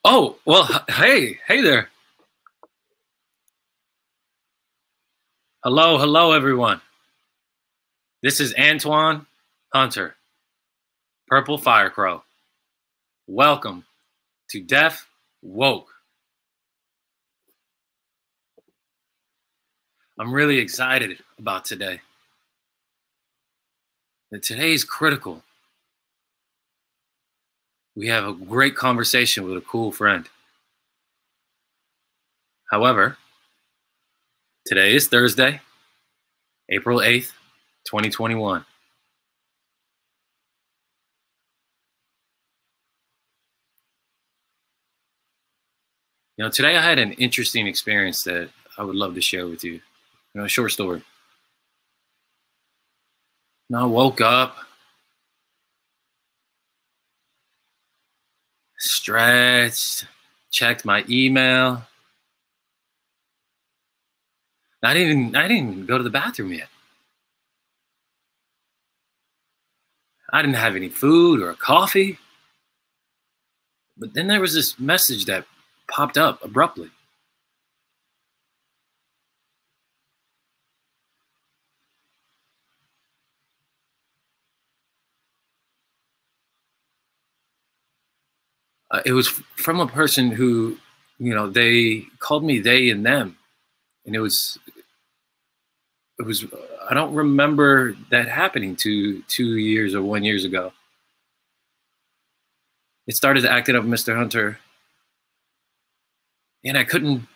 Oh, well, hey there. Hello, everyone. This is Antoine Hunter PurpleFireCrow. Welcome to Deaf Woke. I'm really excited about today. Today is critical. We have a great conversation with a cool friend. However, today is Thursday, April 8th, 2021. Today I had an interesting experience that I would love to share with you. A short story. I woke up stretched, checked my email. I didn't even go to the bathroom yet. I didn't have any food or coffee. But then there was this message that popped up abruptly. It was from a person who, they called me they and them. And it was, I don't remember that happening 2 years or 1 year ago. It started acting up Mr. Hunter. And I couldn't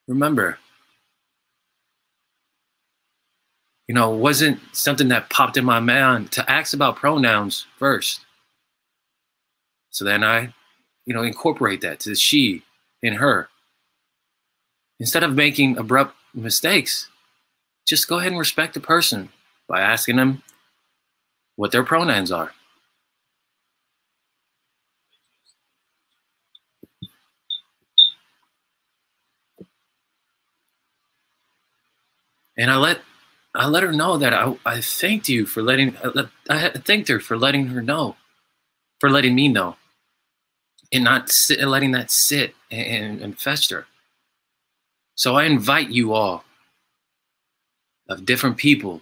remember. It wasn't something that popped in my mind to ask about pronouns first. So then I, incorporate that to she and her. Instead of making abrupt mistakes, just go ahead and respect the person by asking them what their pronouns are. And I let her know that I thanked you for I thanked her for letting me know, and not letting that sit and fester. So I invite you all, of different people,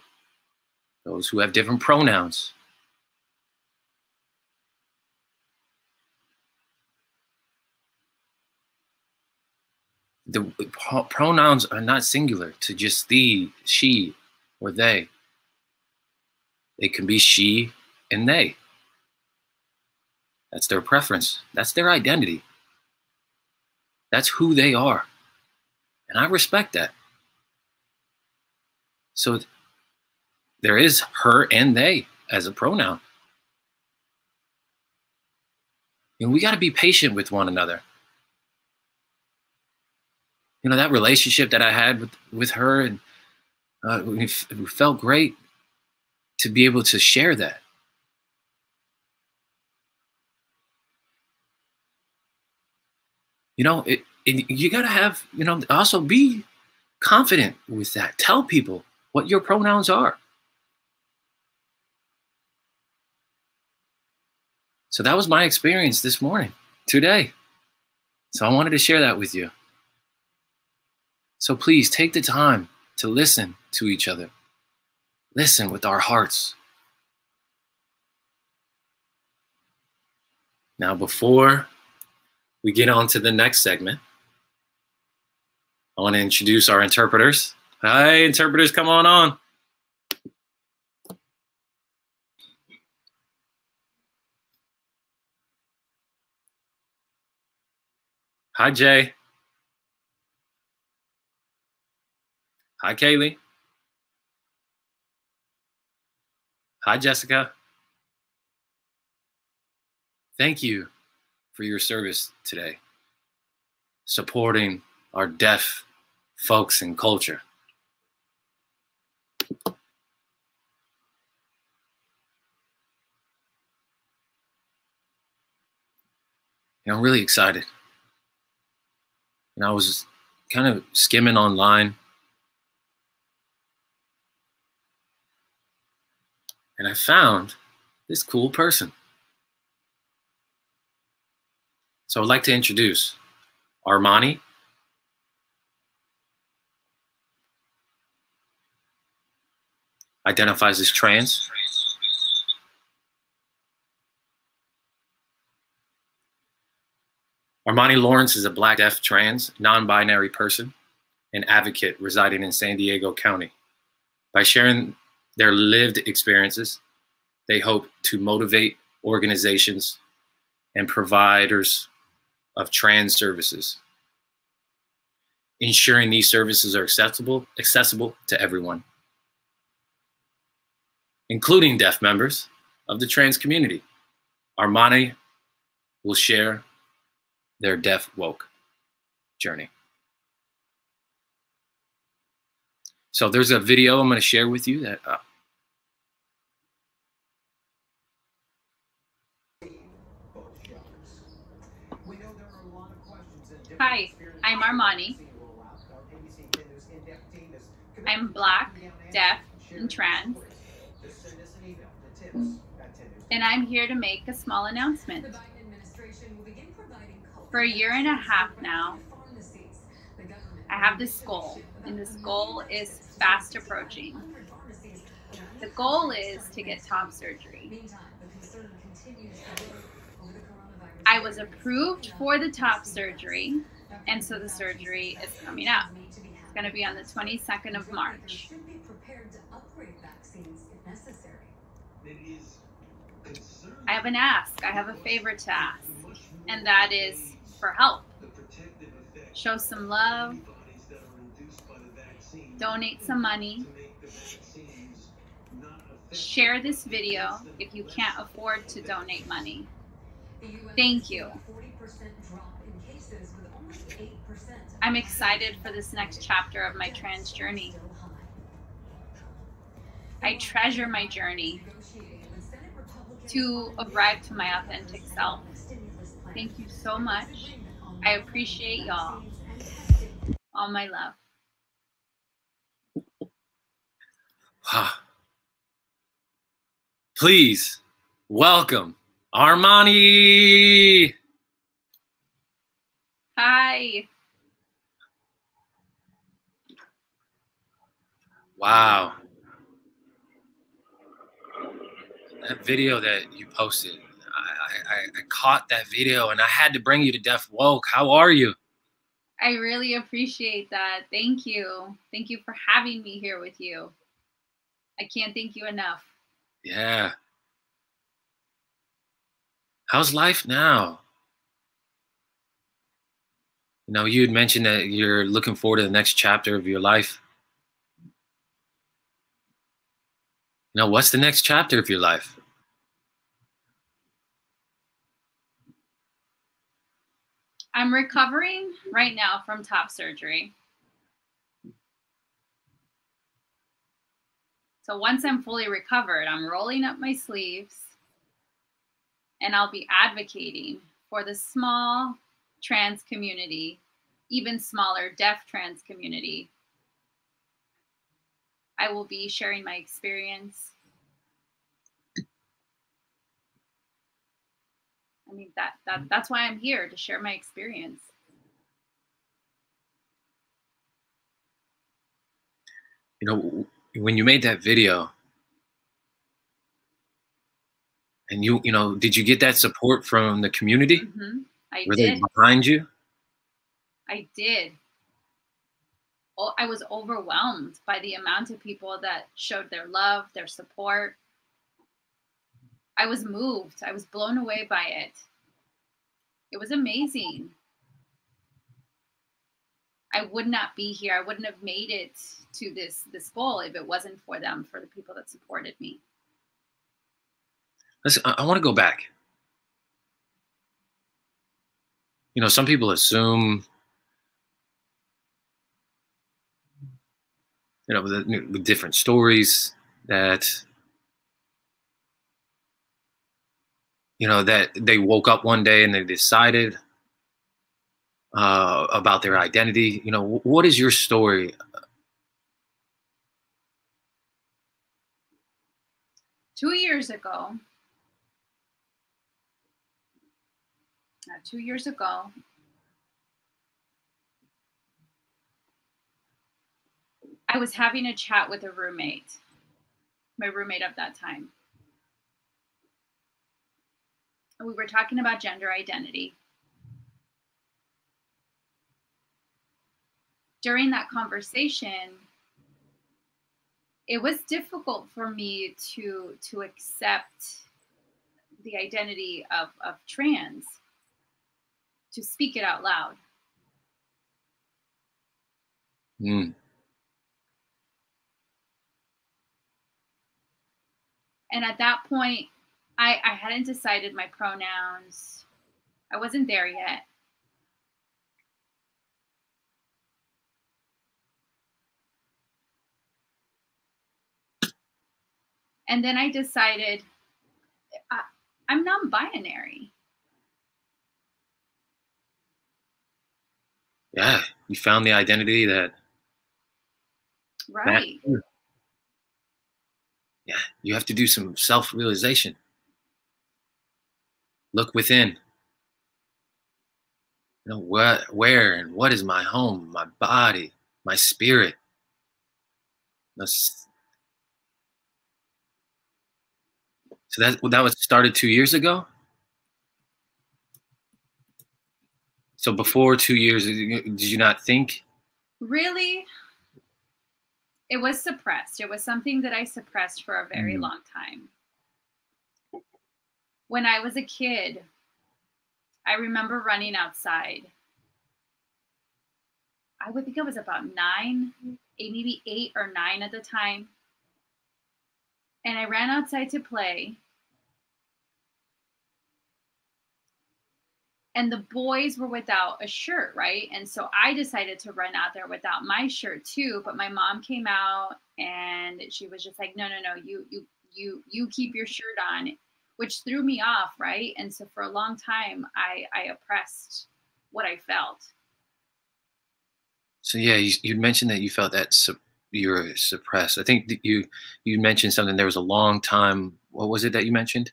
those who have different pronouns, the pronouns are not singular to just the, she, or they. They can be she and they. That's their preference. That's their identity. That's who they are. And I respect that. So there is her and they as a pronoun. And we got to be patient with one another. That relationship that I had with her, and it felt great to be able to share that. You got to have, also be confident with that. Tell people what your pronouns are. So that was my experience this morning, today. So I wanted to share that with you. So please take the time to listen to each other. Listen with our hearts. Now, before we get on to the next segment, I want to introduce our interpreters. Hi, interpreters, come on. Hi, Jay. Hi, Kaylee. Hi, Jessica. Thank you for your service today, supporting our deaf folks and culture. I'm really excited. I was kind of skimming online, and I found this cool person. So I'd like to introduce Armani. Identifies as trans. Armani Lawrence is a Black, deaf, trans, non-binary person and advocate residing in San Diego County. By sharing their lived experiences, they hope to motivate organizations and providers of trans services, ensuring these services are accessible to everyone, including deaf members of the trans community. Armani will share their deaf woke journey. So there's a video I'm going to share with you that Hi, I'm Armani. I'm Black, deaf, and trans. And I'm here to make a small announcement. For a year and a half now, I have this goal, and this goal is fast approaching. The goal is to get top surgery. I was approved for the top surgery, and so the surgery is coming up. It's going to be on the 22nd of March. I have an ask. I have a favor to ask, and that is for help. Show some love. Donate some money. Share this video if you can't afford to donate money. Thank you. I'm excited for this next chapter of my trans journey. I treasure my journey to arrive to my authentic self. Thank you so much. I appreciate y'all. All my love. Please welcome Armani. Hi. Wow. That video that you posted, I caught that video and I had to bring you to Deaf Woke. How are you? I really appreciate that. Thank you. Thank you for having me here with you. I can't thank you enough. Yeah. How's life now? You know, you had mentioned that you're looking forward to the next chapter of your life. You know, what's the next chapter of your life? I'm recovering right now from top surgery. So once I'm fully recovered, I'm rolling up my sleeves and I'll be advocating for the small trans community, even smaller deaf trans community. I will be sharing my experience. I mean, that's why I'm here, to share my experience. You know, when you made that video, and you know, did you get that support from the community? Mm-hmm. I Were did. they behind you? I did. Oh, I was overwhelmed by the amount of people that showed their love, their support. I was moved. I was blown away by it. It was amazing. I would not be here. I wouldn't have made it to this goal if it wasn't for them, for the people that supported me. Listen, I want to go back. You know, some people assume, you know, with different stories that, you know, that they woke up one day and they decided about their identity. You know, what is your story? 2 years ago, 2 years ago, I was having a chat with a roommate, my roommate of that time. We were talking about gender identity. During that conversation, it was difficult for me to accept the identity of trans, to speak it out loud. Mm. And at that point, I hadn't decided my pronouns. I wasn't there yet. And then I decided I'm non-binary. Yeah, you found the identity that. Right. Yeah, you have to do some self-realization. Look within. You know, where and what is my home, my body, my spirit. So that was started 2 years ago? So before 2 years, did you not think? Really? It was suppressed. It was something that I suppressed for a very long time. When I was a kid, I remember running outside. I would think I was about 9, maybe 8 or 9 at the time. And I ran outside to play. And the boys were without a shirt, right? And so I decided to run out there without my shirt too. But my mom came out and she was just like, no, you keep your shirt on, which threw me off, right? And so for a long time, I oppressed what I felt. So yeah, you mentioned that you felt that you were suppressed. I think that you mentioned something. There was a long time. What was it that you mentioned?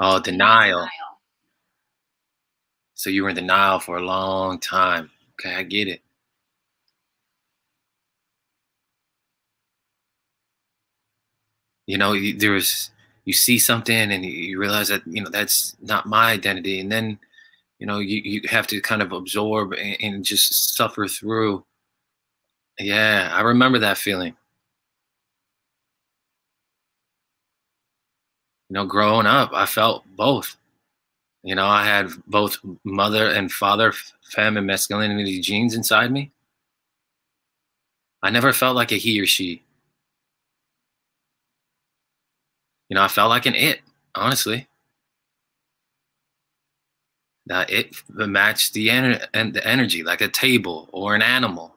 Oh, denial. So you were in denial for a long time. Okay, I get it. You know, you see something and you realize that, you know, that's not my identity. And then, you know, you have to kind of absorb and just suffer through. Yeah, I remember that feeling. You know, growing up, I felt both. You know, I had both mother and father femme and masculinity genes inside me. I never felt like a he or she. You know, I felt like an it, honestly. That it matched the energy, like a table or an animal.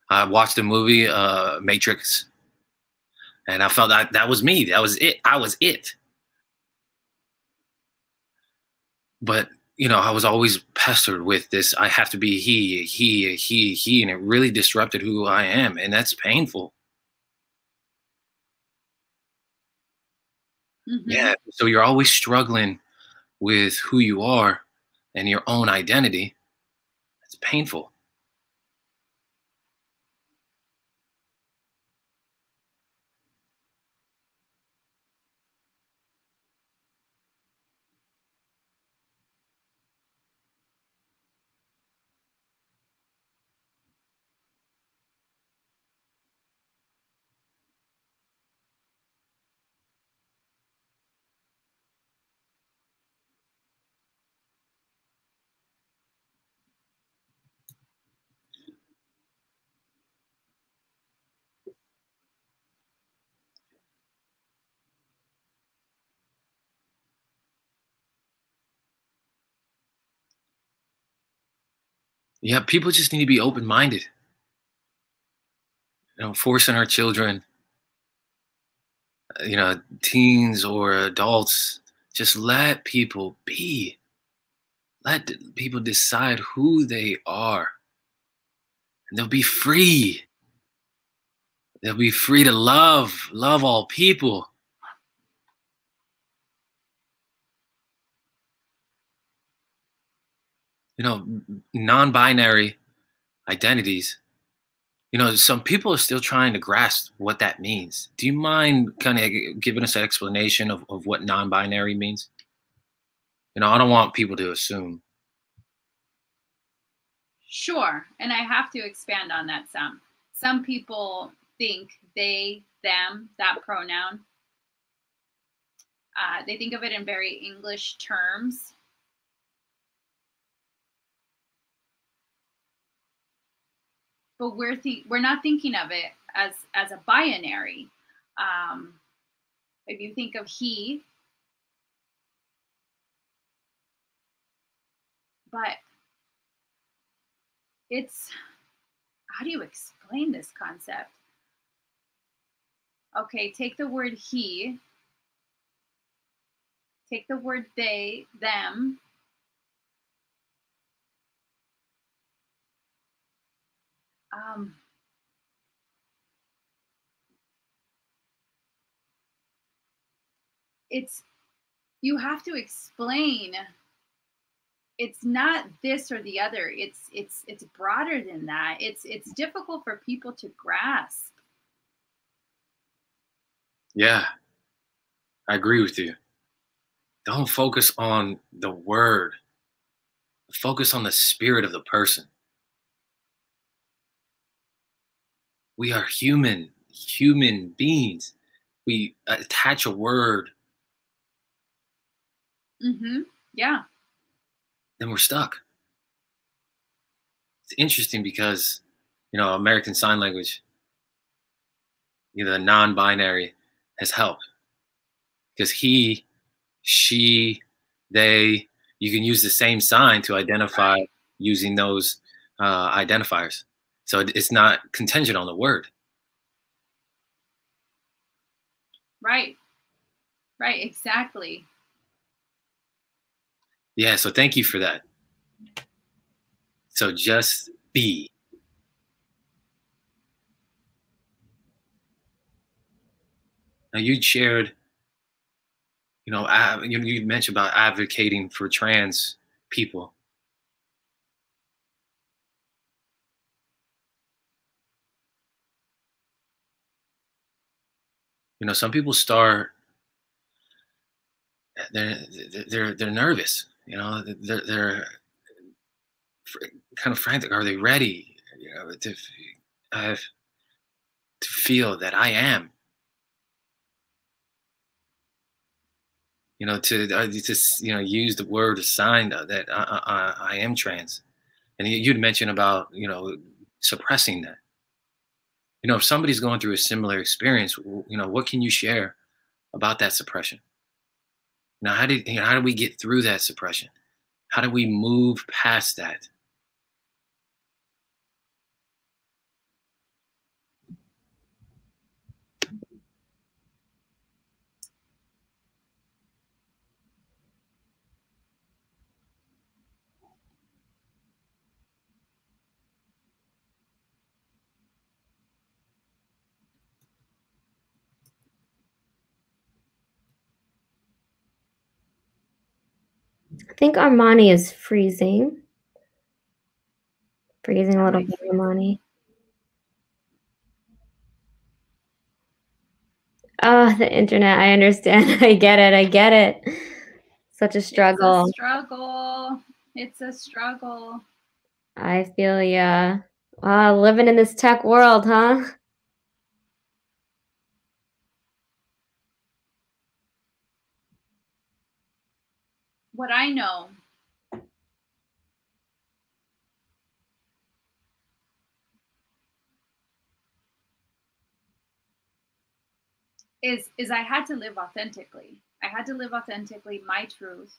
I watched the movie Matrix, and I felt that that was me. That was it. I was it. But you know, I was always pestered with this. I have to be he, and it really disrupted who I am, and that's painful. Yeah. So you're always struggling with who you are and your own identity. It's painful. Yeah, people just need to be open-minded. You know, forcing our children, you know, teens or adults, just let people be. Let people decide who they are. And they'll be free. They'll be free to love all people. you know, non-binary identities, you know, some people are still trying to grasp what that means. Do you mind kind of giving us an explanation of what non-binary means? You know, I don't want people to assume. Sure. And I have to expand on that some. Some people think they, them, that pronoun. They think of it in very English terms. But we're not thinking of it as a binary. If you think of he, but it's, how do you explain this concept? Okay, take the word he, take the word they, them. It's, you have to explain. It's not this or the other. It's broader than that. It's difficult for people to grasp. Yeah, I agree with you. Don't focus on the word. Focus on the spirit of the person. We are human beings. We attach a word. Yeah. Then we're stuck. It's interesting because, you know, American Sign Language, you know, the non-binary has helped. Because he, she, they, you can use the same sign to identify using those identifiers. So it's not contingent on the word. Right. Right, exactly. Yeah, so thank you for that. So just be. Now you shared, you know, you mentioned about advocating for trans people. You know, some people start, they're nervous. You know, they're kind of frantic. Are they ready? You know, to feel that I am. You know, to you know, use the word or sign that I am trans. And you'd mentioned about, you know, suppressing that. You know, if somebody's going through a similar experience, you know, what can you share about that suppression? Now, how do we get through that suppression? How do we move past that? I think Armani is freezing. Freezing a little bit, Armani. Oh, the internet. I understand. I get it. I get it. Such a struggle. It's a struggle. It's a struggle. I feel ya. Wow, living in this tech world, huh? What I know is I had to live authentically. I had to live authentically my truth.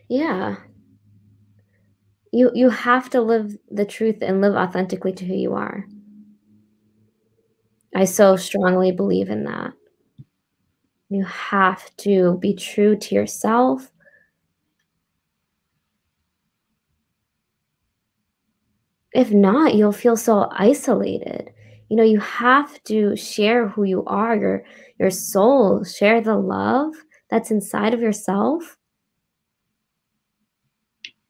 Yeah. You have to live the truth and live authentically to who you are. I so strongly believe in that. You have to be true to yourself. If not, you'll feel so isolated. You know, you have to share who you are, your soul, share the love that's inside of yourself.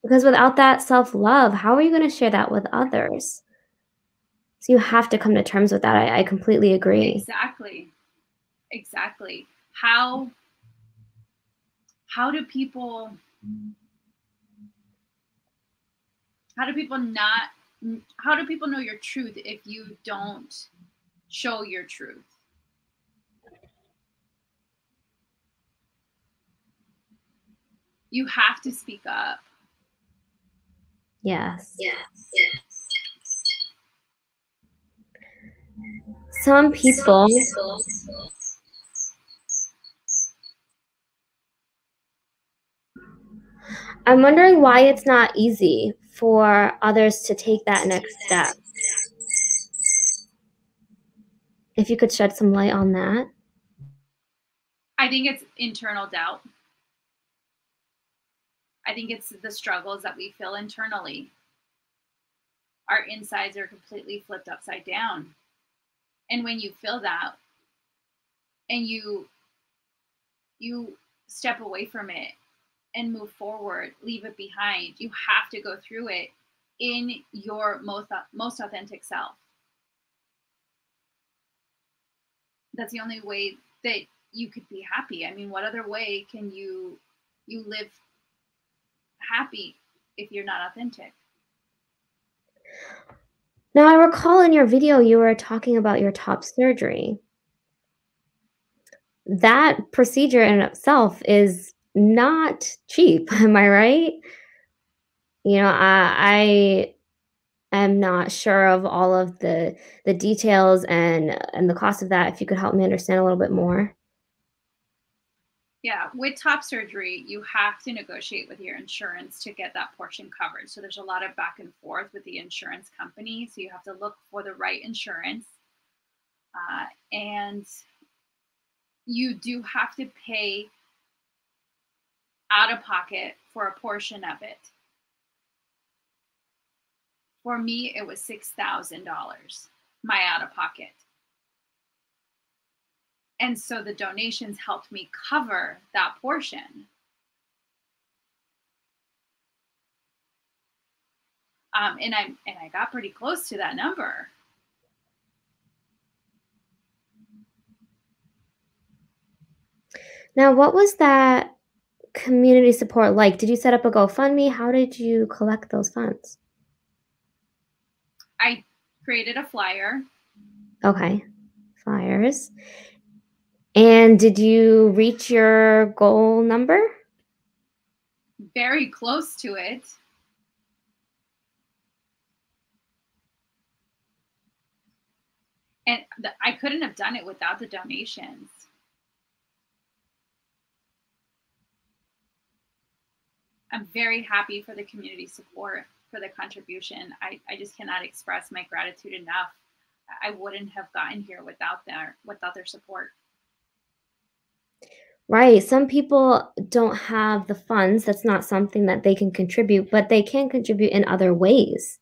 Because without that self-love, how are you going to share that with others? So you have to come to terms with that. I completely agree. Exactly. Exactly. How do people know your truth if you don't show your truth? You have to speak up. Yes. Some people I'm wondering why it's not easy for others to take that next step. If you could shed some light on that. I think it's internal doubt. I think it's the struggles that we feel internally. Our insides are completely flipped upside down. And when you feel that and you step away from it and move forward, leave it behind, you have to go through it in your most authentic self. That's the only way that you could be happy. I mean, what other way can you live happy if you're not authentic? Now, I recall in your video you were talking about your top surgery. That procedure in itself is not cheap, am I right? You know, I am not sure of all of the details and the cost of that. If you could help me understand a little bit more. Yeah, with top surgery, you have to negotiate with your insurance to get that portion covered. So there's a lot of back and forth with the insurance company. So you have to look for the right insurance. And you do have to pay out of pocket for a portion of it. For me, it was $6,000, my out of pocket. And so the donations helped me cover that portion. And I got pretty close to that number. Now, what was that community support like? Did you set up a GoFundMe? How did you collect those funds? I created a flyer. Okay, flyers. And did you reach your goal number? Very close to it. And I couldn't have done it without the donations. I'm very happy for the community support, for the contribution. I just cannot express my gratitude enough. I wouldn't have gotten here without their support. Right. Some people don't have the funds. That's not something that they can contribute, but they can contribute in other ways.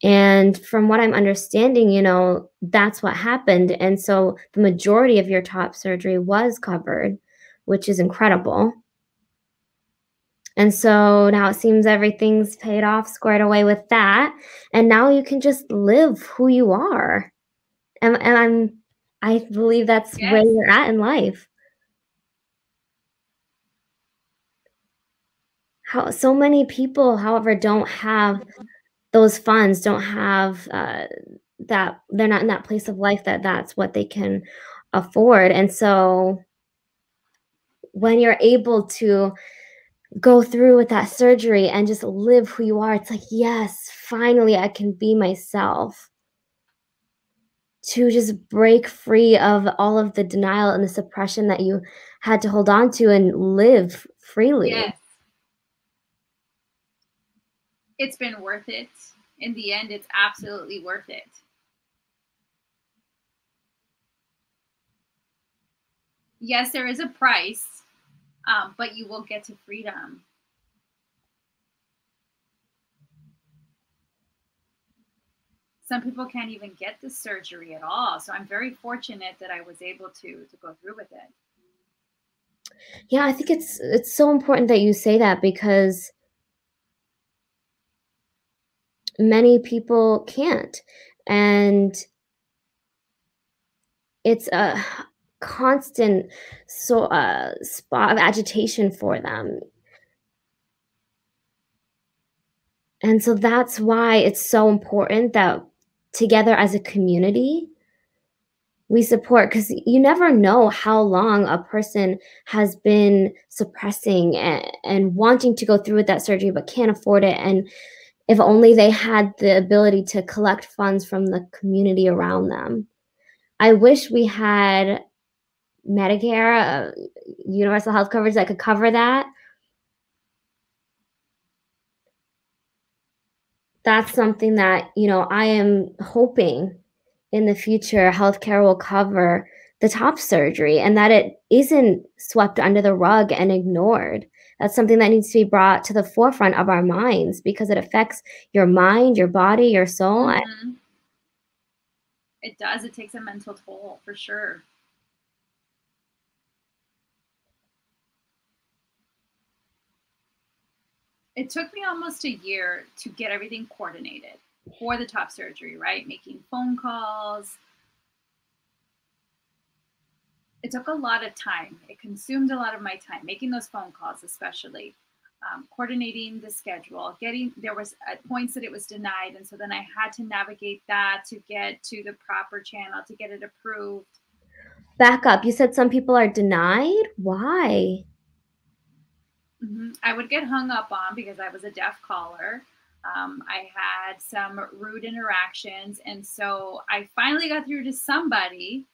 And from what I'm understanding, you know, that's what happened. And so the majority of your top surgery was covered, which is incredible. And so now it seems everything's paid off, squared away with that. And now you can just live who you are. And I believe that's Yes. where you're at in life. So many people, however, don't have those funds, don't have that, they're not in that place of life that's what they can afford. And so when you're able to go through with that surgery and just live who you are, it's like, yes, finally I can be myself. To just break free of all of the denial and the suppression that you had to hold on to and live freely. Yes. It's been worth it. In the end, it's absolutely worth it. Yes, there is a price, but you will get to freedom. Some people can't even get the surgery at all. So I'm very fortunate that I was able to go through with it. Yeah, I think it's so important that you say that, because many people can't. And it's a constant spot of agitation for them. And so that's why it's so important that together as a community, we support, because you never know how long a person has been suppressing and wanting to go through with that surgery but can't afford it. And if only they had the ability to collect funds from the community around them. I wish we had Medicare, universal health coverage that could cover that. That's something that, I am hoping in the future healthcare will cover the top surgery, and that it isn't swept under the rug and ignored. That's something that needs to be brought to the forefront of our minds, because it affects your mind, your body, your soul. Mm-hmm. It does. It takes a mental toll for sure. It took me almost a year to get everything coordinated for the top surgery, right? Making phone calls. It took a lot of time. It consumed a lot of my time, making those phone calls, especially coordinating the schedule, there was at points that it was denied. And so then I had to navigate that to get to the proper channel, to get it approved. Back up. You said some people are denied. Why? Mm-hmm. I would get hung up on because I was a deaf caller. I had some rude interactions. And so I finally got through to somebody.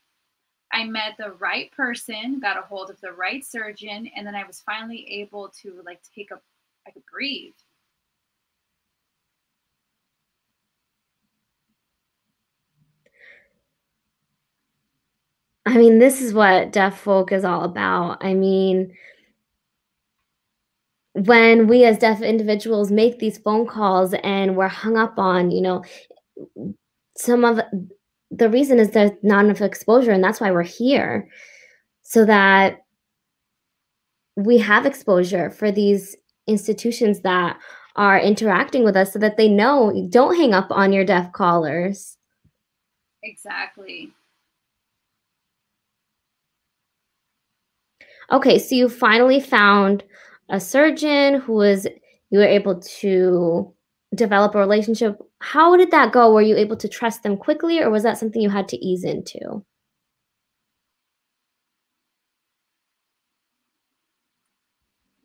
I met the right person, got a hold of the right surgeon, and then I was finally able to I could breathe. I mean, this is what deaf folk is all about. I mean, when we as deaf individuals make these phone calls and we're hung up on, some of the reason is there's not enough exposure, and that's why we're here, so that we have exposure for these institutions that are interacting with us, so that they know, don't hang up on your deaf callers. Exactly. Okay, so you finally found a surgeon you were able to develop a relationship. How did that go? Were you able to trust them quickly, or was that something you had to ease into?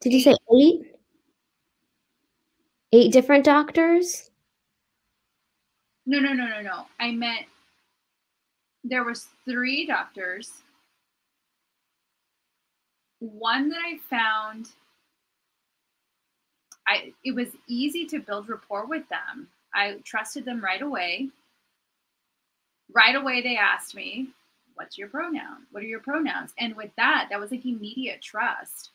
Did you say 8? 8 different doctors? No. There was 3 doctors. One that I found, it was easy to build rapport with them. I trusted them right away. Right away, they asked me, "What's your pronoun? What are your pronouns?" And with that was like immediate trust.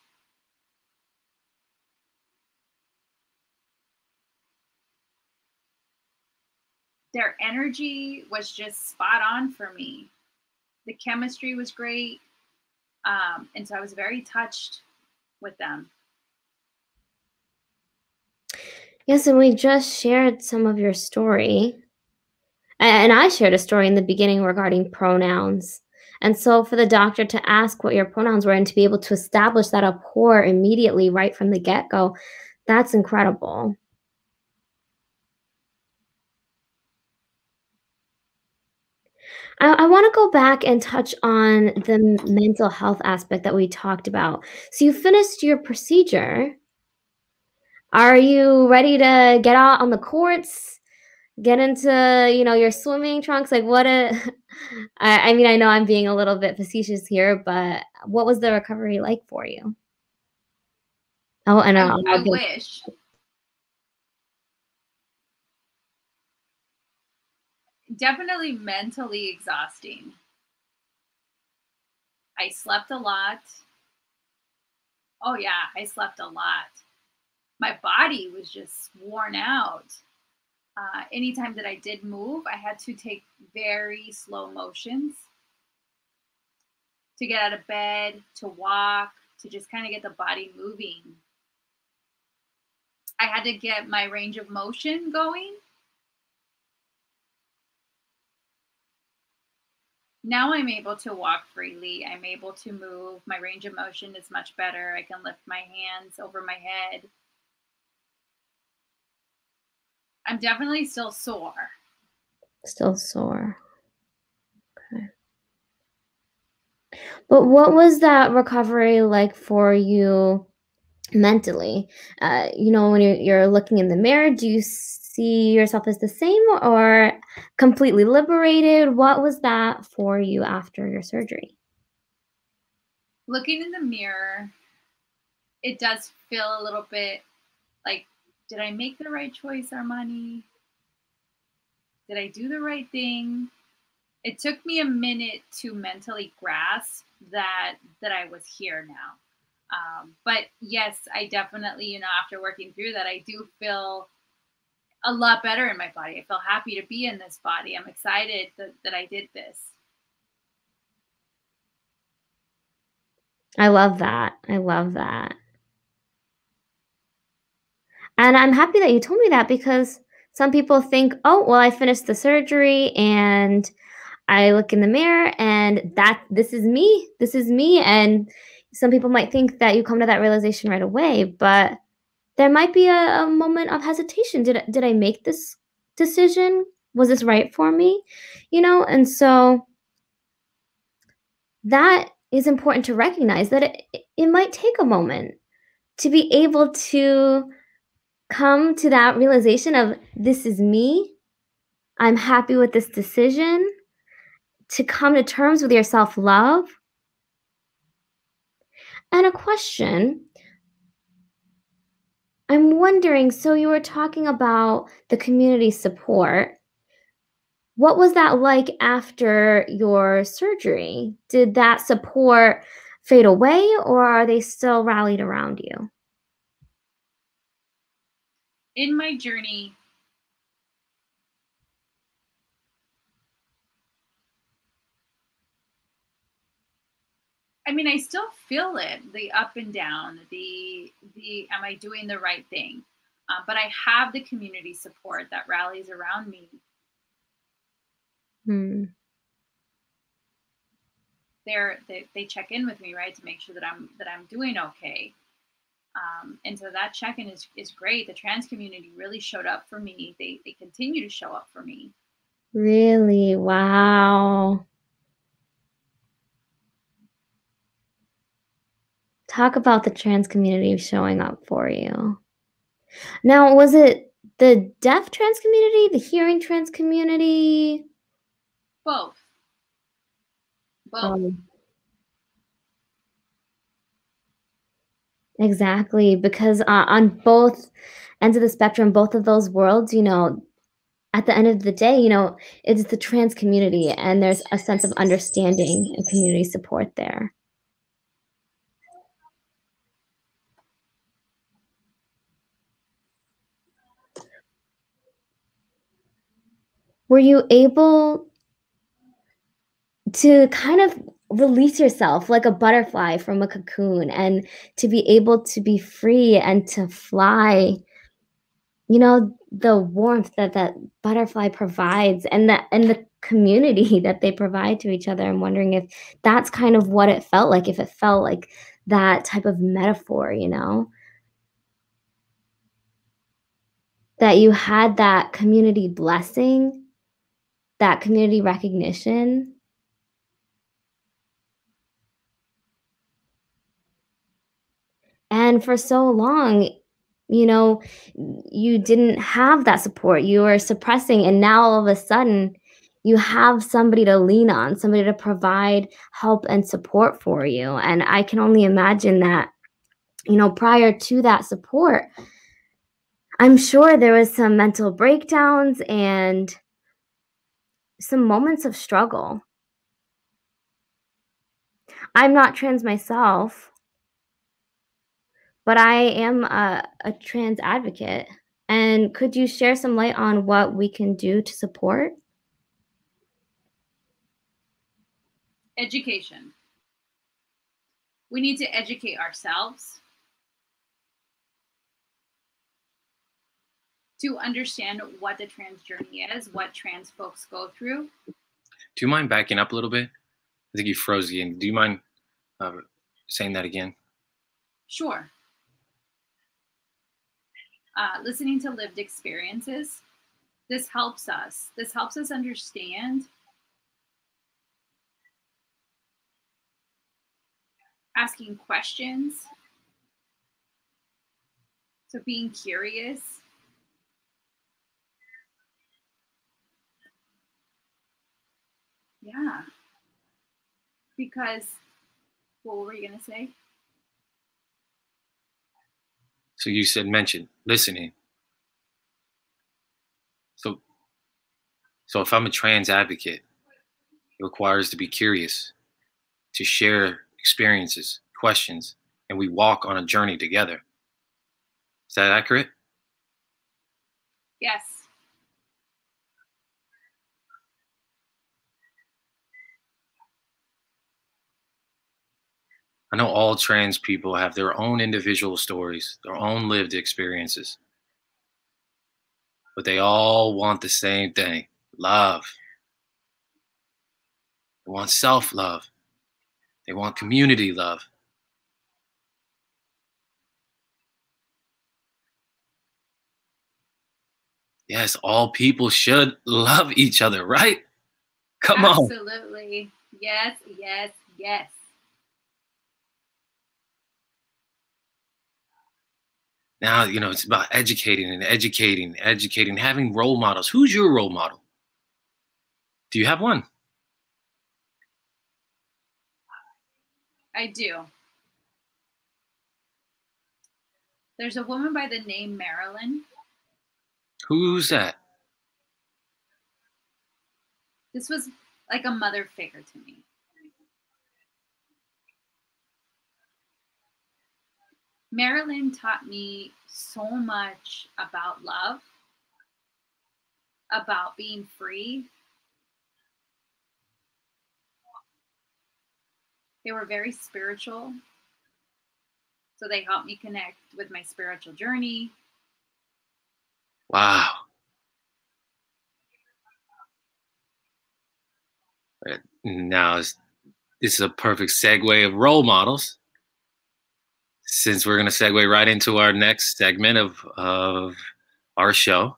Their energy was just spot on for me. The chemistry was great. And so I was very touched with them. Yes, and we just shared some of your story. And I shared a story in the beginning regarding pronouns. And so for the doctor to ask what your pronouns were and to be able to establish that rapport immediately right from the get-go, that's incredible. I want to go back and touch on the mental health aspect that we talked about. So you finished your procedure. Are you ready to get out on the courts? Get into, your swimming trunks? Like I mean, I know I'm being a little bit facetious here, but what was the recovery like for you? Oh, and I wish. Definitely mentally exhausting. I slept a lot. Oh yeah, I slept a lot. My body was just worn out. Anytime that I did move, I had to take very slow motions to get out of bed, to walk, to just kind of get the body moving. I had to get my range of motion going. Now I'm able to walk freely. I'm able to move. My range of motion is much better. I can lift my hands over my head. I'm definitely still sore. Still sore. Okay. But what was that recovery like for you mentally? You know, when you're looking in the mirror, do you see yourself as the same or completely liberated? What was that for you after your surgery? Looking in the mirror, it does feel a little bit like, did I make the right choice, Armani? Did I do the right thing? It took me a minute to mentally grasp that I was here now. But yes, I definitely, you know, after working through that, I do feel a lot better in my body. I feel happy to be in this body. I'm excited that I did this. I love that. I love that. And I'm happy that you told me that because some people think, oh, well, I finished the surgery and I look in the mirror and this is me. This is me. And some people might think that you come to that realization right away, but there might be a moment of hesitation. Did I make this decision? Was this right for me? You know, and so that is important to recognize that it might take a moment to be able to come to that realization of this is me. I'm happy with this decision. To come to terms with your self-love. And a question. I'm wondering, so you were talking about the community support. What was that like after your surgery? Did that support fade away or are they still rallied around you? In my journey, I mean, I still feel it, the up and down, the am I doing the right thing? But I have the community support that rallies around me. They check in with me, right, to make sure that I'm doing okay. And so that check-in is great. The trans community really showed up for me. They continue to show up for me. Really? Wow. Talk about the trans community showing up for you. Now, was it the deaf trans community, the hearing trans community? Both. Both. Exactly, because on both ends of the spectrum, both of those worlds, you know, at the end of the day, you know, it's the trans community and there's a sense of understanding and community support there. Were you able to kind of release yourself like a butterfly from a cocoon and to be able to be free and to fly? You know, the warmth that butterfly provides and the community that they provide to each other. I'm wondering if that's kind of what it felt like, if it felt like that type of metaphor, you know? That you had that community blessing, that community recognition. And for so long, you know, you didn't have that support. You were suppressing, and now all of a sudden, you have somebody to lean on, somebody to provide help and support for you. And I can only imagine that, you know, prior to that support, I'm sure there was some mental breakdowns and some moments of struggle. I'm not trans myself, but I am a trans advocate. And could you share some light on what we can do to support? Education. We need to educate ourselves to understand what the trans journey is, what trans folks go through. Do you mind backing up a little bit? I think you froze again. Do you mind saying that again? Sure. Listening to lived experiences. This helps us. This helps us understand asking questions. So being curious. Yeah. Because, what were you going to say? So you said mention listening. So if I'm a trans advocate, it requires to be curious, to share experiences, questions, and we walk on a journey together. Is that accurate? Yes. I know all trans people have their own individual stories, their own lived experiences, but they all want the same thing: love. They want self-love. They want community love. Yes, all people should love each other, right? Come on. Absolutely. Yes, yes, yes. Now, you know, it's about educating and educating, having role models. Who's your role model? Do you have one? I do. There's a woman by the name Marilyn. Who's that? This was like a mother figure to me. Marilyn taught me so much about love, about being free. They were very spiritual. So they helped me connect with my spiritual journey. Wow. Now, this is a perfect segue of role models, since we're going to segue right into our next segment of our show.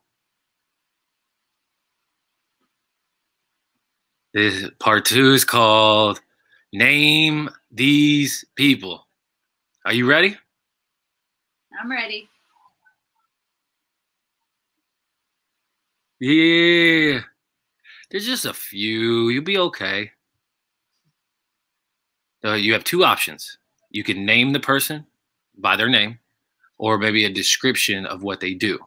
This part 2 is called Name These People. Are you ready? I'm ready. Yeah. There's just a few. You'll be okay. You have two options. You can name the person by their name, or maybe a description of what they do.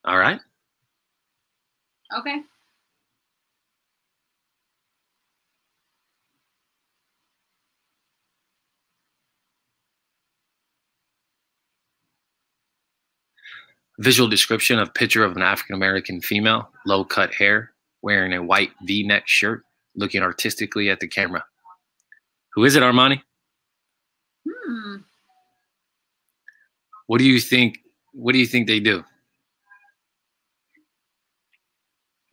All right? Okay. Visual description of picture of an African-American female, low-cut hair, wearing a white V-neck shirt, looking artistically at the camera. Who is it, Armani? What do you think? What do you think they do?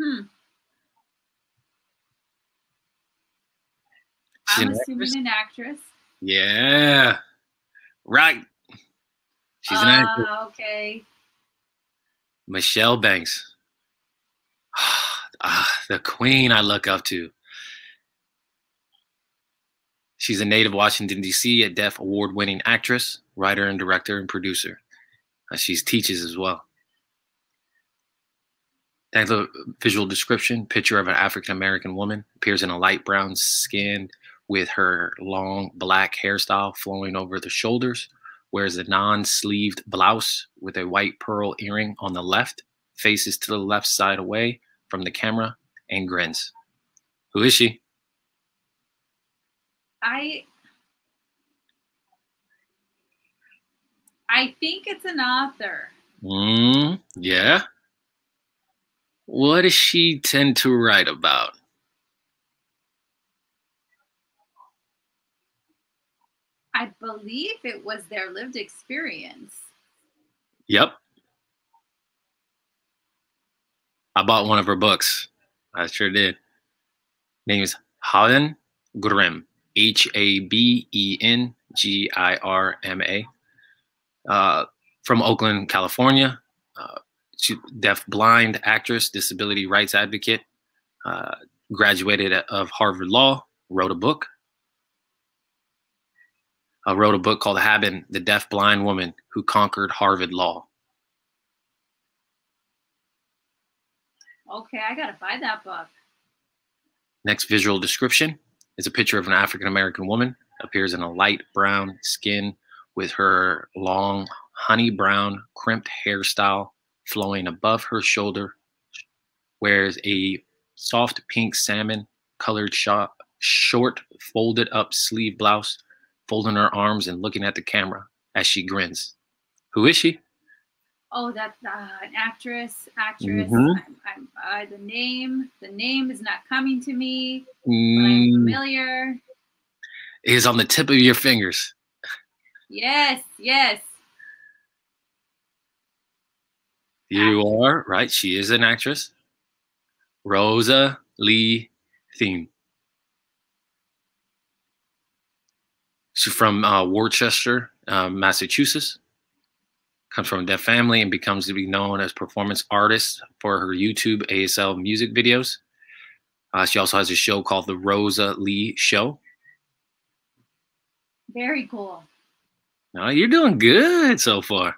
I'm assuming an actress. Yeah. Right. She's an actress. Okay. Michelle Banks. The queen I look up to. She's a native Washington, D.C., a Deaf award-winning actress, writer, and director and producer. She teaches as well. Thanks to visual description, picture of an African-American woman, appears in a light brown skin with her long black hairstyle flowing over the shoulders, wears a non-sleeved blouse with a white pearl earring on the left, faces to the left side away from the camera, and grins. Who is she? I think it's an author. Yeah. What does she tend to write about? I believe it was their lived experience. Yep. I bought one of her books. I sure did. Name is Helen Grimm. HABENGIRMA. From Oakland, California. She deaf-blind actress, disability rights advocate. Graduated of Harvard Law. Wrote a book. Wrote a book called Haben, the Deaf-Blind Woman Who Conquered Harvard Law. Okay, I gotta buy that book. Next visual description is a picture of an African-American woman. Appears in a light brown skin with her long honey brown crimped hairstyle flowing above her shoulder. Wears a soft pink salmon colored short folded up sleeve blouse, folding her arms and looking at the camera as she grins. Who is she? Oh, that's an actress. Mm-hmm. The name is not coming to me, but I'm familiar. It is on the tip of your fingers. Yes. You are right. She is an actress. Rosa Lee Thiem. She's from Worcester, Massachusetts. Comes from a deaf family and becomes to be known as performance artist for her YouTube ASL music videos. She also has a show called The Rosa Lee Show. Very cool. No, you're doing good so far.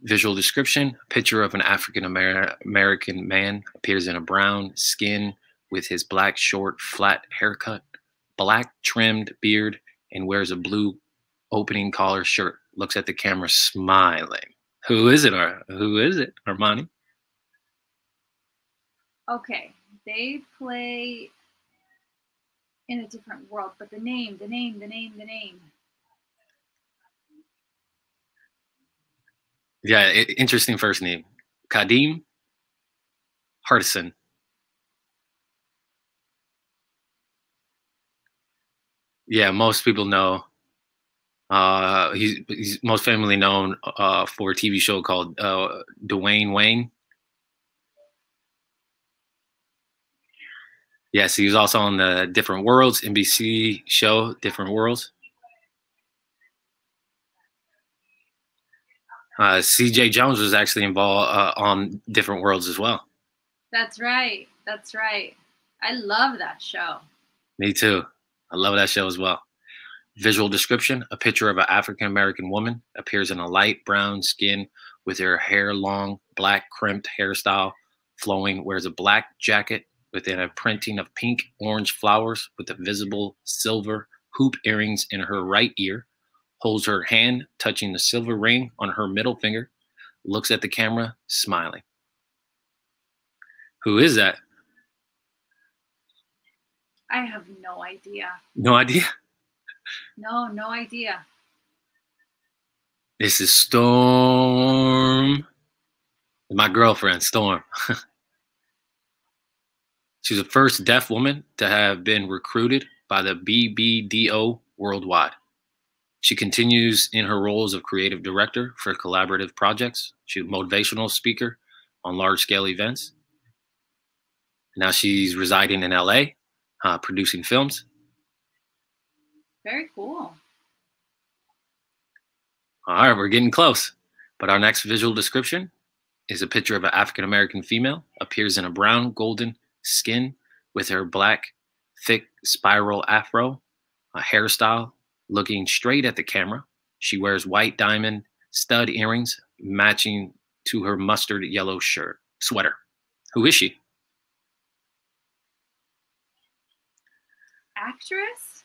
Visual description, a picture of an African-American man appears in a brown skin with his black short flat haircut, black trimmed beard, and wears a blue opening collar shirt. Looks at the camera smiling. Who is it, Armani? Okay, they play in a different world, but the name. Yeah, interesting first name. Kadeem Hardison. Yeah, most people know. He's most famously known for a TV show called Dwayne Wayne. Yes, he was also on the Different Worlds NBC show, Different Worlds. CJ Jones was actually involved on Different Worlds as well. That's right. I love that show. Me too. I love that show as well. Visual description, a picture of an African-American woman appears in a light brown skin with her hair long, black crimped hairstyle flowing, wears a black jacket within a printing of pink orange flowers with a visible silver hoop earrings in her right ear, holds her hand touching the silver ring on her middle finger, looks at the camera, smiling. Who is that? I have no idea. No idea? No idea. This is Storm. My girlfriend, Storm. She's the first deaf woman to have been recruited by the BBDO worldwide. She continues in her roles of creative director for collaborative projects. She's a motivational speaker on large-scale events. Now she's residing in LA, producing films. Very cool. All right, we're getting close. But our next visual description is a picture of an African-American female, appears in a brown golden skin with her black, thick spiral afro, a hairstyle, looking straight at the camera. She wears white diamond stud earrings matching to her mustard yellow sweater. Who is she? Actress?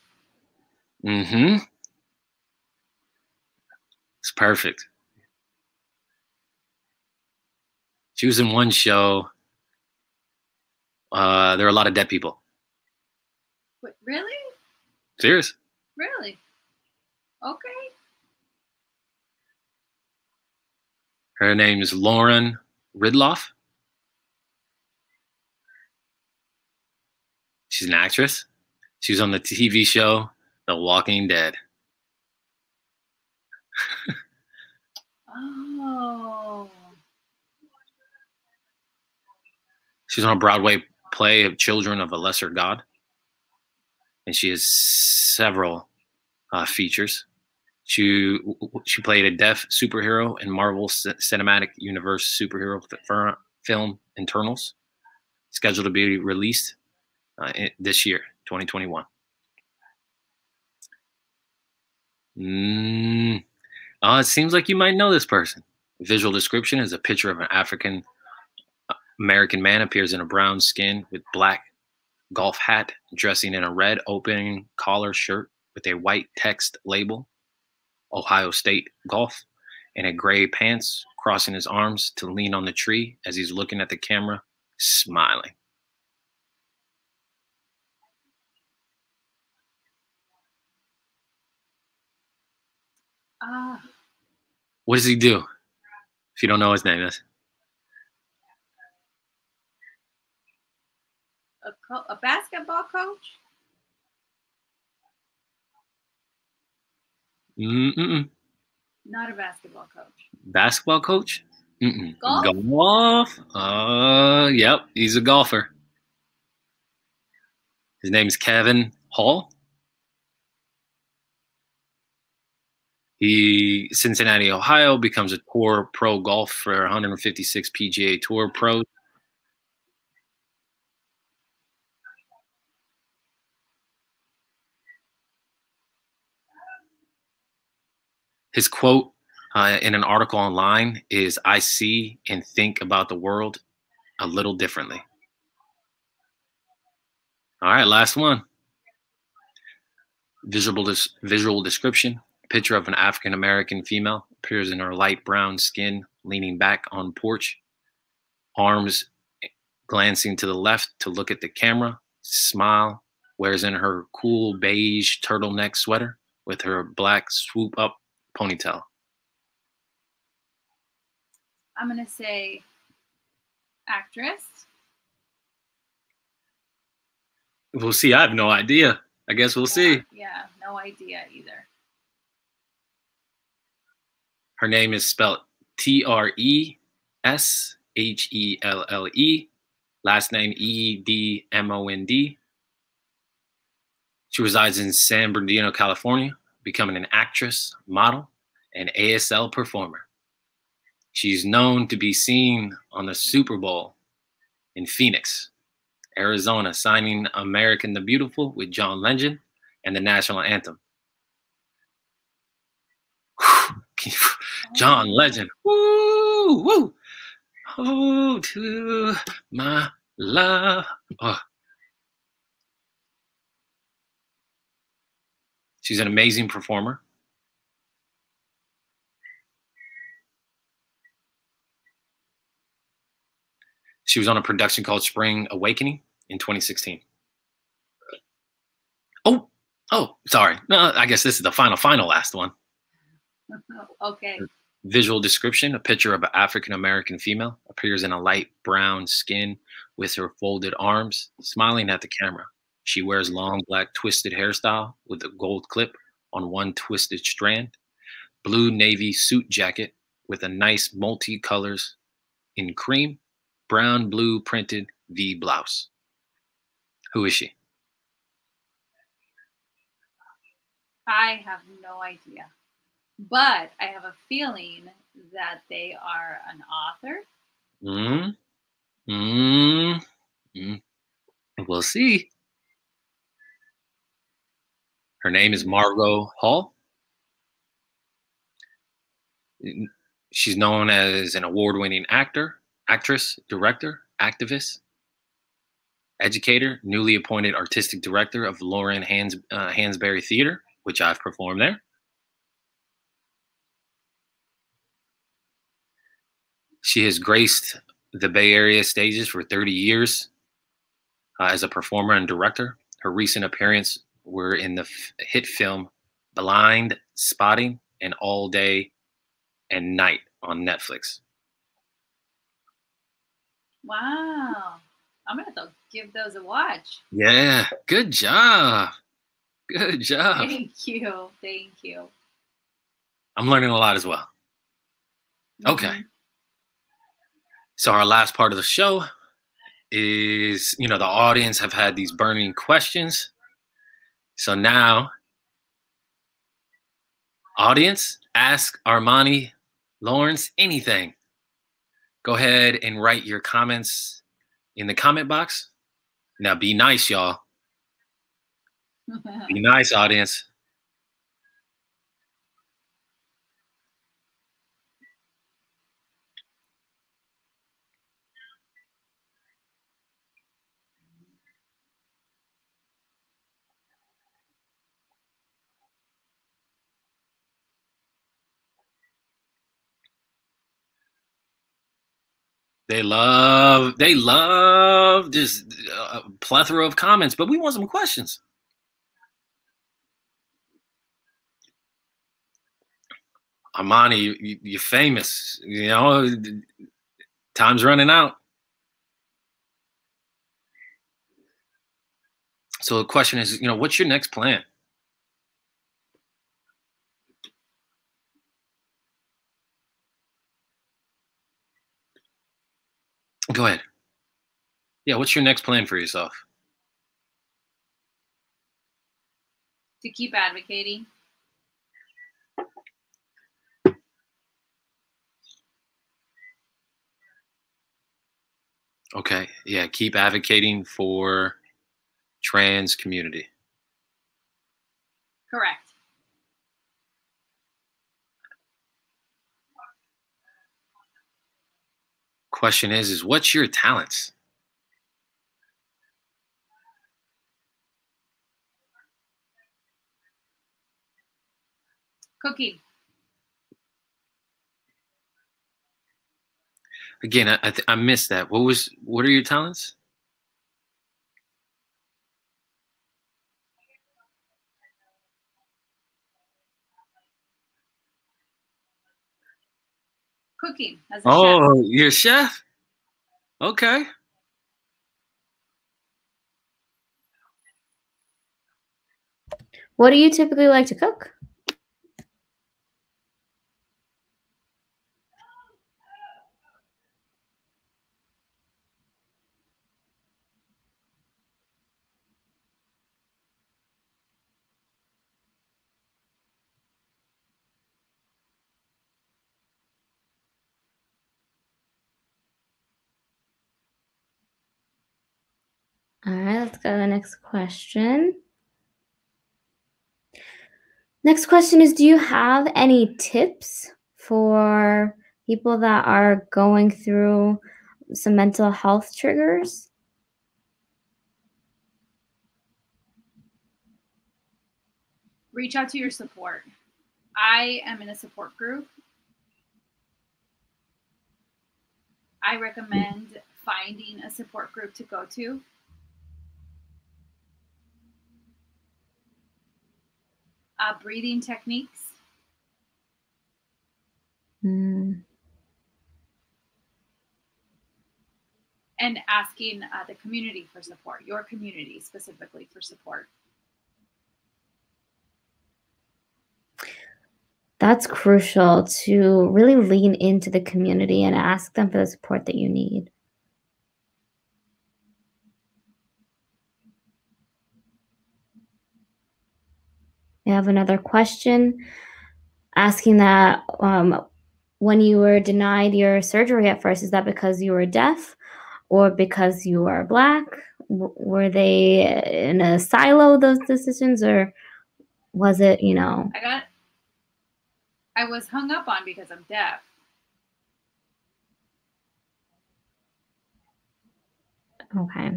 Mm-hmm. It's perfect. She was in one show. There are a lot of dead people. What, really? Serious. Really? Okay. Her name is Lauren Ridloff. She's an actress. She was on the TV show The Walking Dead. Oh. She's on a Broadway play of Children of a Lesser God. And she has several features. She played a deaf superhero in Marvel Cinematic Universe superhero film Internals, scheduled to be released this year, 2021. It seems like you might know this person. Visual description is a picture of an African American man appears in a brown skin with black golf hat, dressing in a red opening collar shirt with a white text label, Ohio State Golf, and a gray pants, crossing his arms to lean on the tree as he's looking at the camera, smiling. What does he do? If you don't know his name, is a basketball coach? Not a basketball coach. Basketball coach? Golf? Yep, he's a golfer. His name is Kevin Hall. He, Cincinnati, Ohio, becomes a tour pro golf for 156 PGA Tour pros. His quote in an article online is, "I see and think about the world a little differently." All right, last one. Visual description. Picture of an African-American female appears in her light brown skin, leaning back on porch, arms glancing to the left to look at the camera, smile, wears in her cool beige turtleneck sweater with her black swoop up ponytail. I'm going to say actress. We'll see. I have no idea. I guess we'll see. Yeah, no idea either. Her name is spelled Treshelle. Last name Edmond. She resides in San Bernardino, California, becoming an actress, model, and ASL performer. She's known to be seen on the Super Bowl in Phoenix, Arizona, signing American the Beautiful with John Legend and the national anthem. John Legend. Woo, woo. Oh, to my love. Oh. She's an amazing performer. She was on a production called Spring Awakening in 2016. Oh, sorry. No, I guess this is the final last one. Okay. Visual description. A picture of an African-American female appears in a light brown skin with her folded arms, smiling at the camera. She wears long black twisted hairstyle with a gold clip on one twisted strand, blue navy suit jacket with a nice multi-colors in cream, brown, blue printed V blouse. Who is she? I have no idea, but I have a feeling that they are an author. We'll see. Her name is Margot Hall. She's known as an award-winning actor, actress, director, activist, educator, newly appointed artistic director of Lauren Hansberry Theater, which I've performed there. She has graced the Bay Area stages for 30 years as a performer and director. Her recent appearance were in the hit film Blind Spotting and All Day and Night on Netflix. Wow. I'm going to have to give those a watch. Yeah, good job. Good job. Thank you. Thank you. I'm learning a lot as well. Okay. Mhm. So our last part of the show is, the audience have had these burning questions. So now, audience, ask Armani Lawrence anything. Go ahead and write your comments in the comment box. Now be nice, y'all. Be nice, audience. They love this plethora of comments, but we want some questions. Armani, you're famous. Time's running out. So the question is, what's your next plan? Go ahead. Yeah, what's your next plan for yourself? To keep advocating. Okay, yeah, keep advocating for trans community. Correct. Question is what's your talents? Cooking. Again, I missed that. What are your talents? Cooking as a chef. Oh, you're a chef? Okay. What do you typically like to cook? All right, let's go to the next question. Next question is, do you have any tips for people that are going through some mental health triggers? Reach out to your support. I am in a support group. I recommend finding a support group to go to. Breathing techniques. Mm. And asking the community for support, your community specifically for support. That's crucial, to really lean into the community and ask them for the support that you need. We have another question asking that when you were denied your surgery at first, is that because you were deaf or because you are Black? Were they in a silo, those decisions, or was it, I was hung up on because I'm deaf. Okay.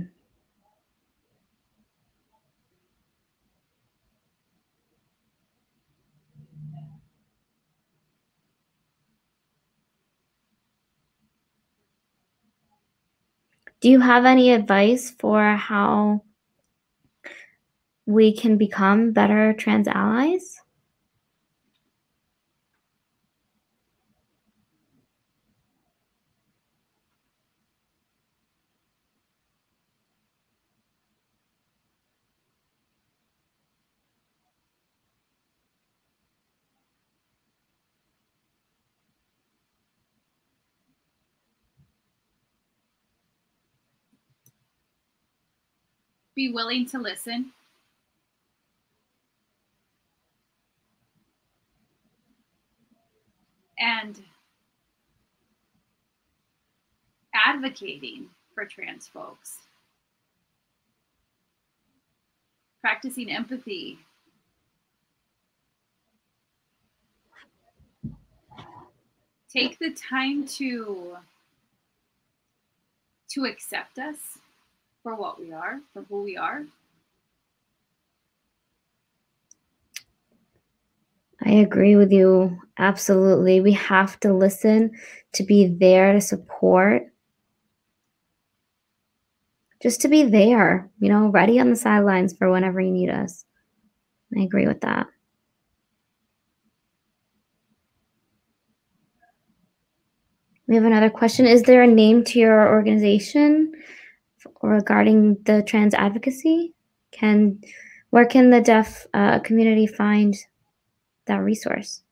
Do you have any advice for how we can become better trans allies? Be willing to listen. And advocating for trans folks. Practicing empathy. Take the time to accept us for what we are, for who we are. I agree with you. Absolutely. We have to listen, to be there to support. Just to be there, you know, ready on the sidelines for whenever you need us. I agree with that. We have another question. Is there a name to your organization regarding the trans advocacy? Where can the deaf community find that resource?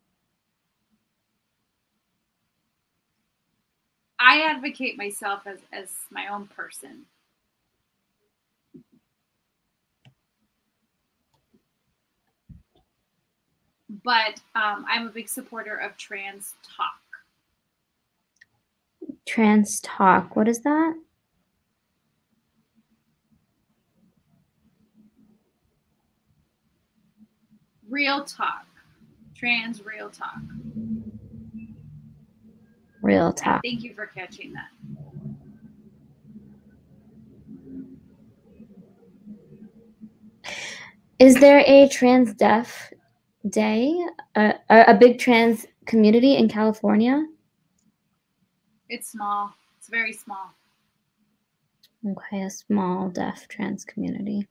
I advocate myself as my own person. But I'm a big supporter of Trans Talk. Trans Talk, what is that? Real Talk. Trans Real Talk. Real Talk. And thank you for catching that. Is there a Trans Deaf Day, a big trans community in California? It's small. It's very small. Okay, a small deaf trans community.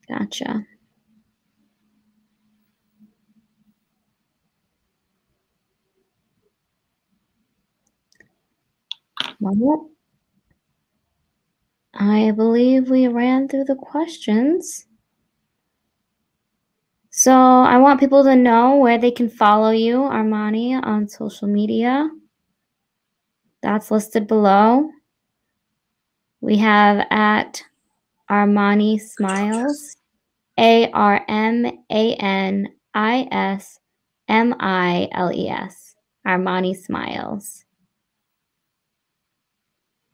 Gotcha. Well, I believe we ran through the questions. So I want people to know where they can follow you, Armani, on social media. That's listed below. We have at Armani Smiles, ARMANISMILES, Armani Smiles.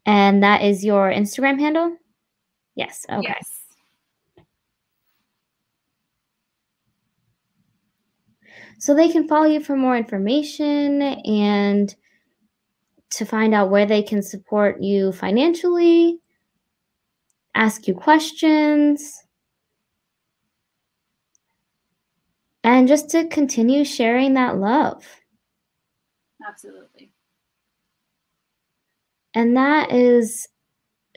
And that is your Instagram handle? Yes, okay. Yes. So they can follow you for more information and to find out where they can support you financially, ask you questions, and just to continue sharing that love. Absolutely. And that is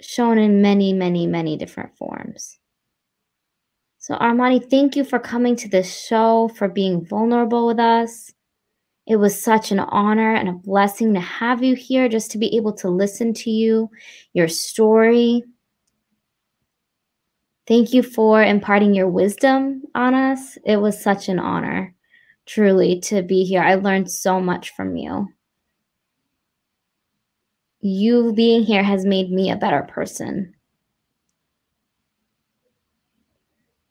shown in many, many, many different forms. So Armani, thank you for coming to this show, for being vulnerable with us. It was such an honor and a blessing to have you here, just to be able to listen to you, your story. Thank you for imparting your wisdom on us. It was such an honor, truly, to be here. I learned so much from you. You being here has made me a better person.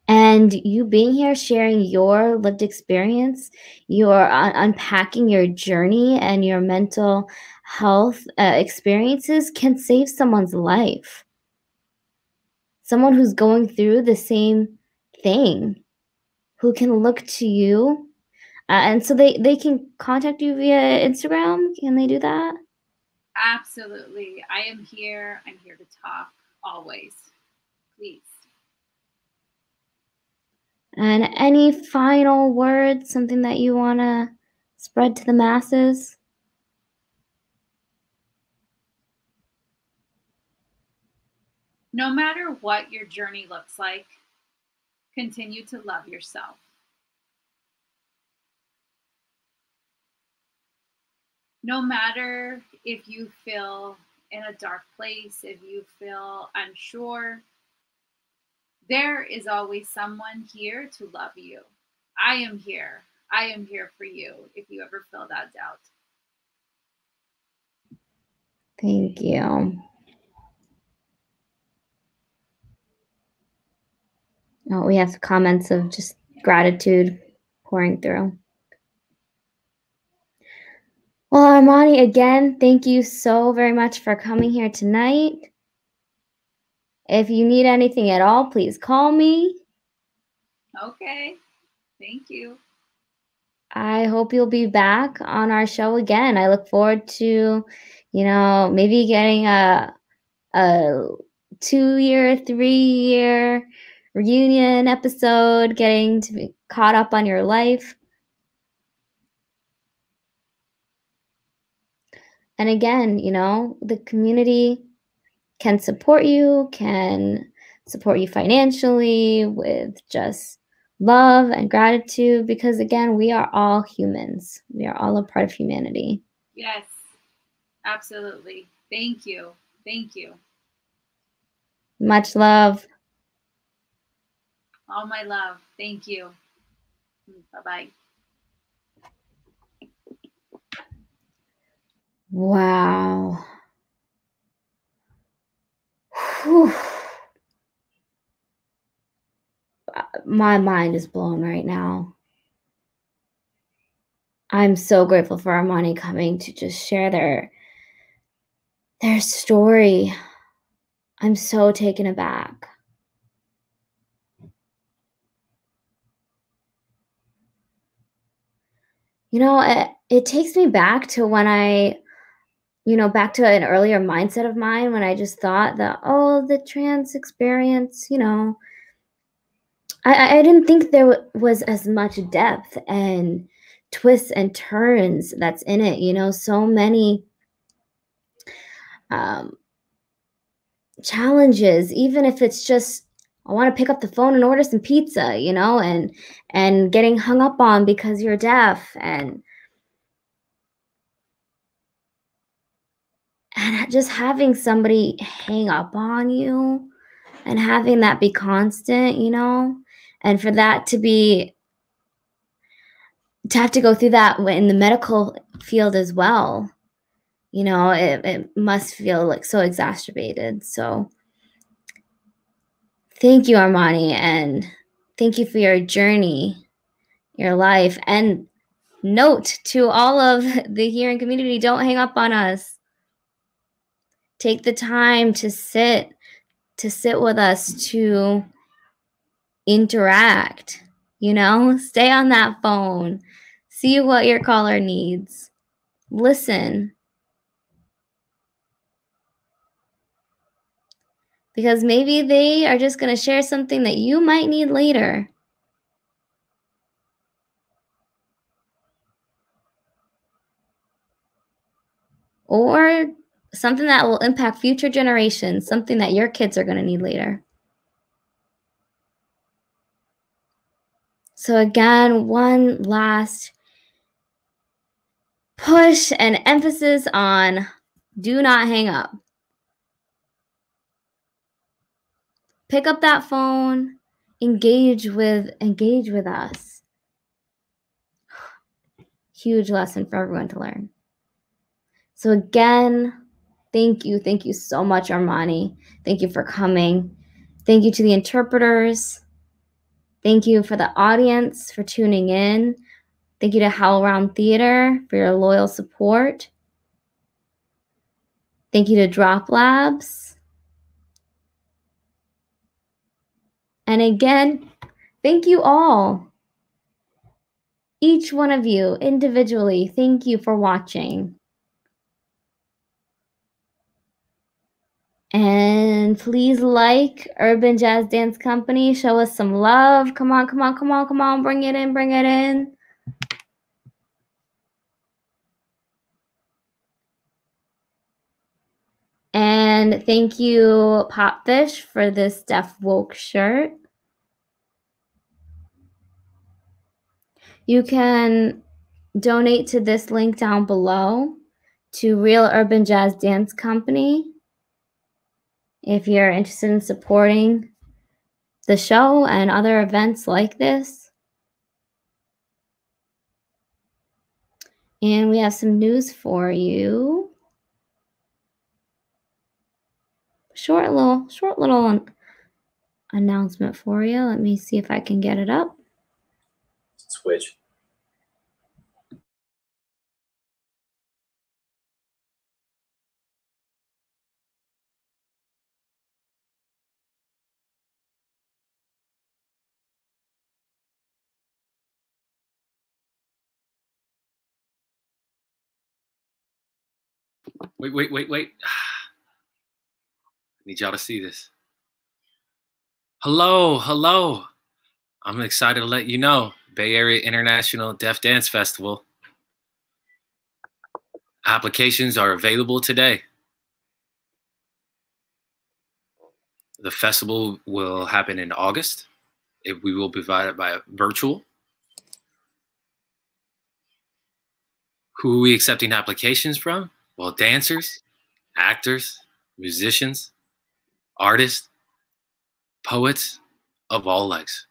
And you being here, sharing your lived experience, your unpacking your journey and your mental health experiences can save someone's life. Someone who's going through the same thing, who can look to you. And so they can contact you via Instagram. Can they do that? Absolutely. I am here. I'm here to talk always. Please. And any final words, something that you want to spread to the masses? No matter what your journey looks like, continue to love yourself. No matter if you feel in a dark place, if you feel unsure, there is always someone here to love you. I am here. I am here for you if you ever feel that doubt. Thank you. Oh, we have comments of just gratitude pouring through. Well, Armani, again, thank you so very much for coming here tonight. If you need anything at all, please call me. Okay. Thank you. I hope you'll be back on our show again. I look forward to, maybe getting a 2-year, 3-year reunion episode, getting to be caught up on your life. And again, the community can support you financially with just love and gratitude, because again, we are all humans. We are all a part of humanity. Yes, absolutely. Thank you. Thank you. Much love. All my love. Thank you. Bye-bye. Wow. Whew. My mind is blown right now. I'm so grateful for Armani coming to just share their story. I'm so taken aback. It takes me back to when back to an earlier mindset of mine, when I just thought that, the trans experience, I didn't think there was as much depth and twists and turns that's in it, so many challenges, even if it's just, I want to pick up the phone and order some pizza, and getting hung up on because you're deaf, and just having somebody hang up on you and having that be constant, and for that to have to go through that in the medical field as well, it must feel like so exacerbated. So thank you, Armani, and thank you for your journey, your life. And note to all of the hearing community, don't hang up on us. Take the time to sit with us, to interact, stay on that phone, see what your caller needs, listen. Because maybe they are just going to share something that you might need later. Or something that will impact future generations, something that your kids are going to need later. So again, one last push and emphasis on do not hang up. Pick up that phone, engage with us. Huge lesson for everyone to learn. So again, thank you so much, Armani. Thank you for coming. Thank you to the interpreters. Thank you for the audience for tuning in. Thank you to HowlRound Theater for your loyal support. Thank you to Drop Labs. And again, thank you all. Each one of you individually, thank you for watching. And please like Urban Jazz Dance Company. Show us some love. Come on. Bring it in. And And thank you, Popfish, for this Deaf Woke shirt. You can donate to this link down below to Real Urban Jazz Dance Company if you're interested in supporting the show and other events like this. And we have some news for you. Short little announcement for you. Let me see if I can get it up. Switch. Wait. I need y'all to see this. Hello. I'm excited to let you know, Bay Area International Deaf Dance Festival. Applications are available today. The festival will happen in August. We will be provided by virtual. Who are we accepting applications from? Well, dancers, actors, musicians, artists, poets of all likes.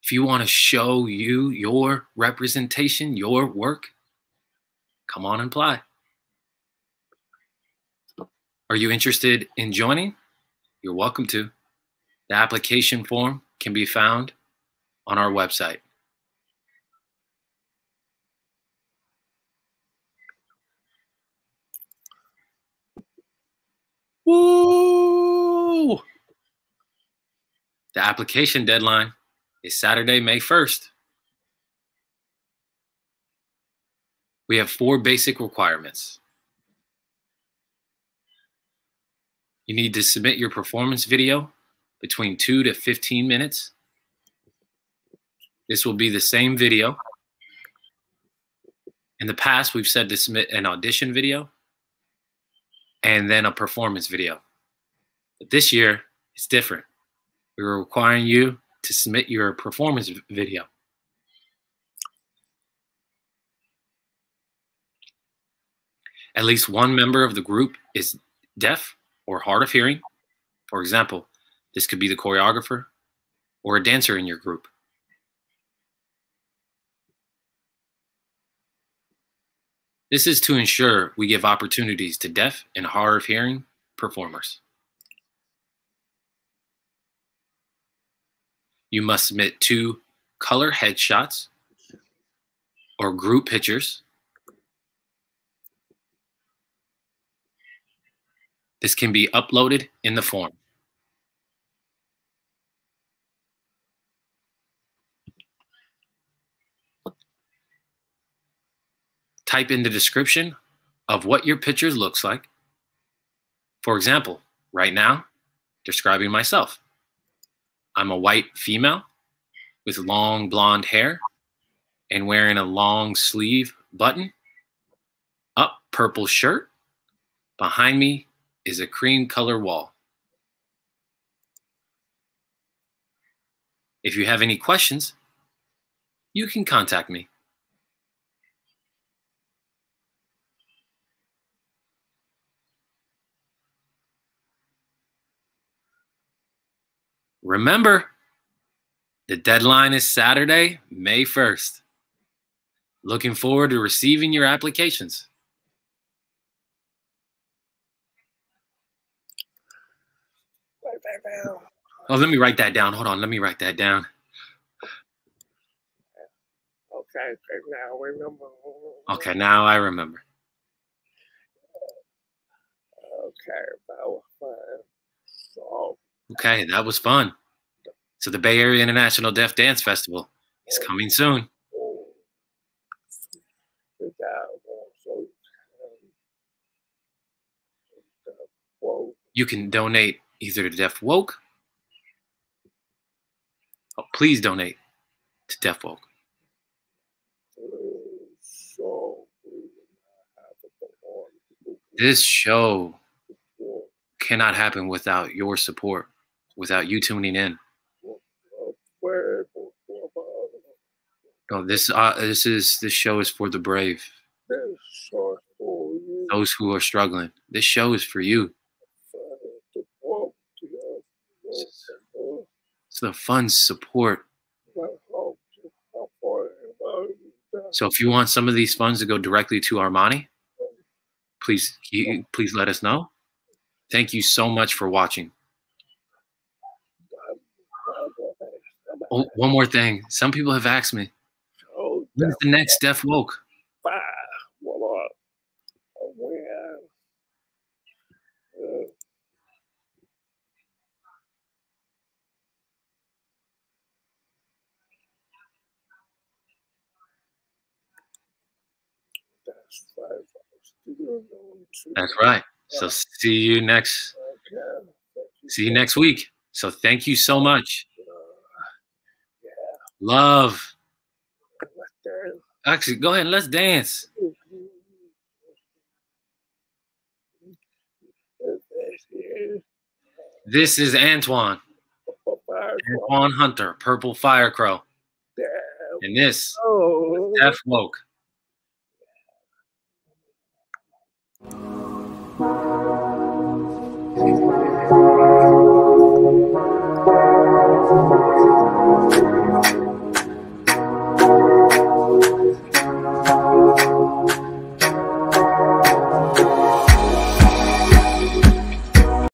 If you want to show your representation, your work, come on and apply. Are you interested in joining? You're welcome to. The application form can be found on our website. Woo! The application deadline is Saturday, May 1st. We have 4 basic requirements. You need to submit your performance video between 2 to 15 minutes. This will be the same video. In the past, we've said to submit an audition video and then a performance video. But this year, it's different. We're requiring you to submit your performance video. At least one member of the group is deaf or hard of hearing. For example, this could be the choreographer or a dancer in your group. This is to ensure we give opportunities to deaf and hard of hearing performers. You must submit 2 color headshots or group pictures. This can be uploaded in the form. Type in the description of what your picture looks like. For example, right now, describing myself. I'm a white female with long blonde hair and wearing a long sleeve button, up purple shirt. Behind me is a cream color wall. If you have any questions, you can contact me. Remember, the deadline is Saturday, May 1st. Looking forward to receiving your applications. Oh, let me write that down. Hold on, let me write that down. Okay, now I remember. Okay, that was fun. So the Bay Area International Deaf Dance Festival is coming soon. You can donate either to Deaf Woke. Oh, please donate to Deaf Woke. This show cannot happen without your support, without you tuning in. No, this show is for the brave. Those who are struggling. This show is for you. It's the fun support. So if you want some of these funds to go directly to Armani, please let us know. Thank you so much for watching. Oh, one more thing. Some people have asked me, when's the next Deaf Woke? That's right. So see you next week. So thank you so much. Love. Actually, go ahead and let's dance. This is Antoine Hunter PurpleFireCrow. And this is Deaf Woke.